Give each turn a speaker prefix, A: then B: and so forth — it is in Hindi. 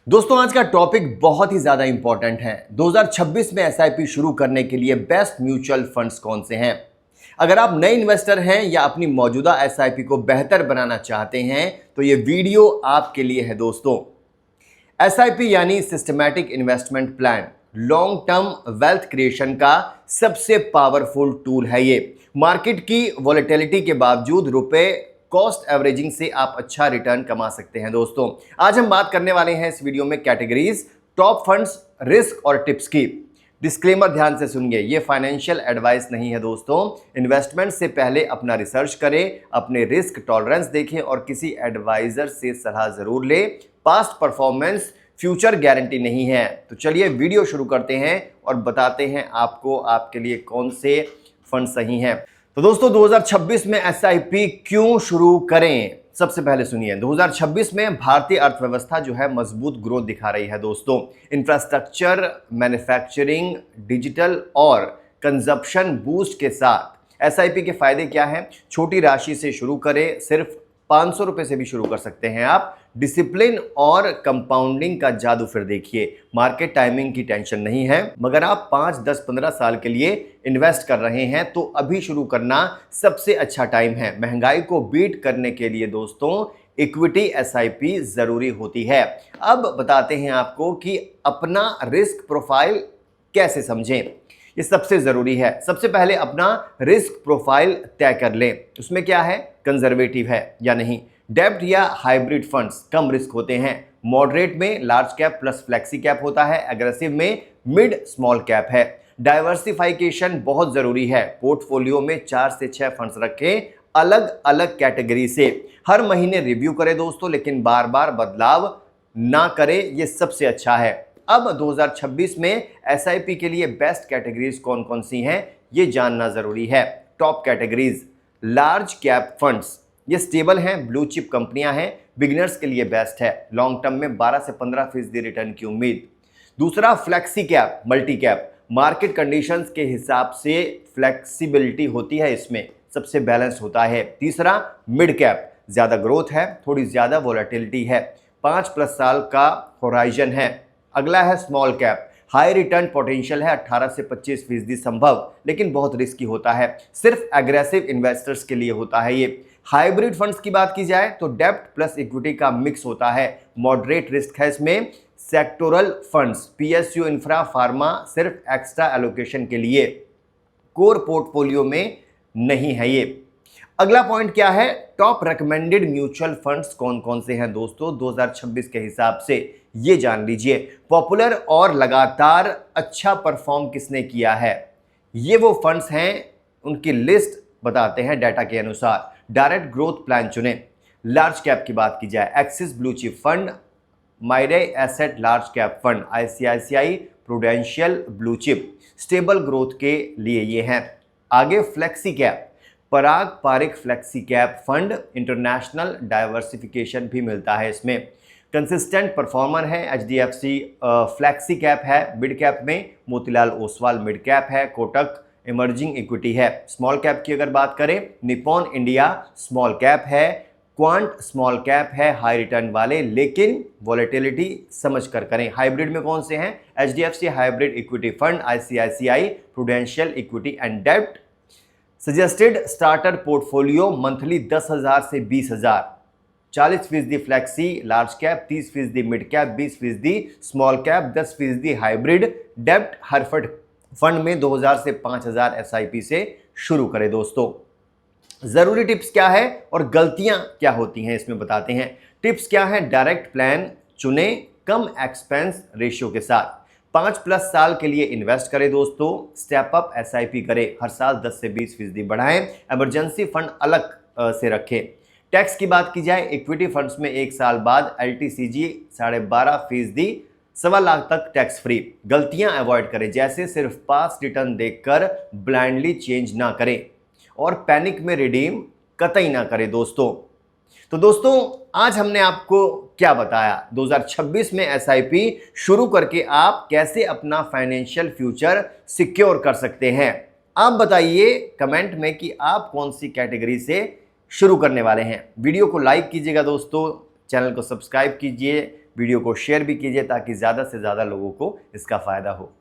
A: दोस्तों आज का टॉपिक बहुत ही ज्यादा इंपॉर्टेंट है। 2026 में एसआईपी शुरू करने के लिए बेस्ट म्यूचुअल फंड्स कौन से हैं। अगर आप नए इन्वेस्टर हैं या अपनी मौजूदा एसआईपी को बेहतर बनाना चाहते हैं तो ये वीडियो आपके लिए है दोस्तों। एसआईपी यानी systematic investment plan, long term wealth creation का सबसे पावरफुल टूल है। ये मार्केट की वॉलेटिलिटी के बावजूद रुपए कॉस्ट एवरेजिंग से आप अच्छा रिटर्न कमा सकते हैं। दोस्तों आज हम बात करने वाले हैं इस वीडियो में कैटेगरीज, टॉप फंड्स, रिस्क और टिप्स की। डिस्क्लेमर ध्यान से सुनिए, ये फाइनेंशियल एडवाइस नहीं है दोस्तों। इन्वेस्टमेंट से पहले अपना रिसर्च करें, अपने रिस्क टॉलरेंस देखें और किसी एडवाइजर से सलाह जरूर लें। पास्ट परफॉर्मेंस फ्यूचर गारंटी नहीं है। तो चलिए वीडियो शुरू करते हैं और बताते हैं आपको आपके लिए कौन से फंड सही हैं। तो दोस्तों 2026 में एसआईपी क्यों शुरू करें, सबसे पहले सुनिए। 2026 में भारतीय अर्थव्यवस्था जो है मजबूत ग्रोथ दिखा रही है दोस्तों। इंफ्रास्ट्रक्चर, मैन्युफैक्चरिंग, डिजिटल और कंजप्शन बूस्ट के साथ एसआईपी के फायदे क्या हैं। छोटी राशि से शुरू करें, सिर्फ 500 रुपए से भी शुरू कर सकते हैं आप। डिसिप्लिन और कंपाउंडिंग का जादू फिर देखिए। मार्केट टाइमिंग की टेंशन नहीं है, मगर आप 5, 10, 15 साल के लिए इन्वेस्ट कर रहे हैं तो अभी शुरू करना सबसे अच्छा टाइम है। महंगाई को बीट करने के लिए दोस्तों इक्विटी एसआईपी जरूरी होती है। अब बताते हैं आपको कि अपना रिस्क प्रोफाइल कैसे समझें, ये सबसे जरूरी है। सबसे पहले अपना रिस्क प्रोफाइल तय कर लें। उसमें क्या है, कंजर्वेटिव है या नहीं। डेब्ट या हाइब्रिड फंड्स कम रिस्क होते हैं। मॉडरेट में large cap plus flexi cap होता है। एग्रेसिव में मिड स्मॉल कैप है। डाइवर्सिफिकेशन बहुत जरूरी है। पोर्टफोलियो में 4 से 6 फंड्स रखें, अलग अलग कैटेगरी से। हर महीने रिव्यू करें दोस्तों, लेकिन बार बार बदलाव ना करें, ये सबसे अच्छा है। अब 2026 में एसआईपी के लिए बेस्ट कैटेगरीज कौन कौन सी हैं ये जानना जरूरी है। Top categories, large cap funds, ये स्टेबल हैं, ब्लू चिप कंपनियां हैं, बिगिनर्स के लिए बेस्ट है। लॉन्ग टर्म में 12 से 15% रिटर्न की उम्मीद। दूसरा flexi cap, multi cap, market conditions के हिसाब से फ्लेक्सिबिलिटी होती है, इसमें सबसे बैलेंस होता है। तीसरा मिड कैप, ज्यादा ग्रोथ है, थोड़ी ज्यादा वोलेटिलिटी है, 5+ साल का होराइजन है। अगला है small cap, high return potential है, 18 से 25% संभव, लेकिन बहुत रिस्की होता है, सिर्फ एग्रेसिव इन्वेस्टर्स के लिए होता है ये। हाइब्रिड फंड्स की बात की जाए तो डेब्ट प्लस इक्विटी का मिक्स होता है, मॉडरेट रिस्क है इसमें। Sectoral funds, PSU, infra, pharma, सिर्फ एक्स्ट्रा एलोकेशन के लिए, कोर पोर्टफोलियो में नहीं है ये। अगला पॉइंट क्या है, टॉप रिकमेंडेड म्यूचुअल फंड्स कौन कौन से हैं दोस्तों 2026 के हिसाब से, ये जान लीजिए। पॉपुलर और लगातार अच्छा परफॉर्म किसने किया है, ये वो फंड्स हैं, उनकी लिस्ट बताते हैं डाटा के अनुसार। डायरेक्ट ग्रोथ प्लान चुने। लार्ज कैप की बात की जाए, Axis blue chip fund, Mirae asset large cap fund, ICICI Prudential blue chip, stable growth के लिए ये हैं। आगे flexi cap, Parag Parikh flexi cap fund, international diversification भी मिलता है इसमें। कंसिस्टेंट परफॉर्मर है, एचडीएफसी फ्लेक्सी कैप है। मिड कैप में मोतीलाल ओसवाल मिड कैप है, कोटक इमर्जिंग इक्विटी है। स्मॉल कैप की अगर बात करें, निपॉन इंडिया स्मॉल कैप है, क्वांट स्मॉल कैप है, हाई रिटर्न वाले, लेकिन वॉलेटिलिटी समझ कर करें। हाइब्रिड में कौन से हैं, HDFC hybrid equity fund, ICICI prudential equity and डेब्ट। सजेस्टेड स्टार्टर पोर्टफोलियो मंथली 10,000 से 20,000, 40% flexi large cap, 30% mid cap, 20% small cap, 10% hybrid. डेब्ट हर फंड में 2,000 से 5,000 एसआईपी से शुरू करें दोस्तों। जरूरी टिप्स क्या है और गलतियां क्या होती हैं इसमें बताते हैं। टिप्स क्या है, डायरेक्ट प्लान चुने, कम एक्सपेंस रेशियो के साथ। 5+ साल के लिए इन्वेस्ट करें दोस्तों। स्टेप अप एसआईपी करें, हर साल 10 से 20% बढ़ाएं। इमरजेंसी फंड अलग से रखें। टैक्स की बात की जाए, इक्विटी फंड्स में 1 साल बाद एलटीसीजी 12.5%, 1.25 लाख तक टैक्स फ्री। गलतियां अवॉइड करें, जैसे सिर्फ पास रिटर्न देखकर ब्लाइंडली चेंज ना करें और पैनिक में रिडीम कतई ना करें दोस्तों। तो दोस्तों आज हमने आपको क्या बताया, 2026 में एसआईपी शुरू करके आप कैसे अपना फाइनेंशियल फ्यूचर सिक्योर कर सकते हैं। आप बताइए कमेंट में कि आप कौन सी कैटेगरी से शुरू करने वाले हैं। वीडियो को लाइक कीजिएगा दोस्तों, चैनल को सब्सक्राइब कीजिए, वीडियो को शेयर भी कीजिए ताकि ज़्यादा से ज़्यादा लोगों को इसका फ़ायदा हो।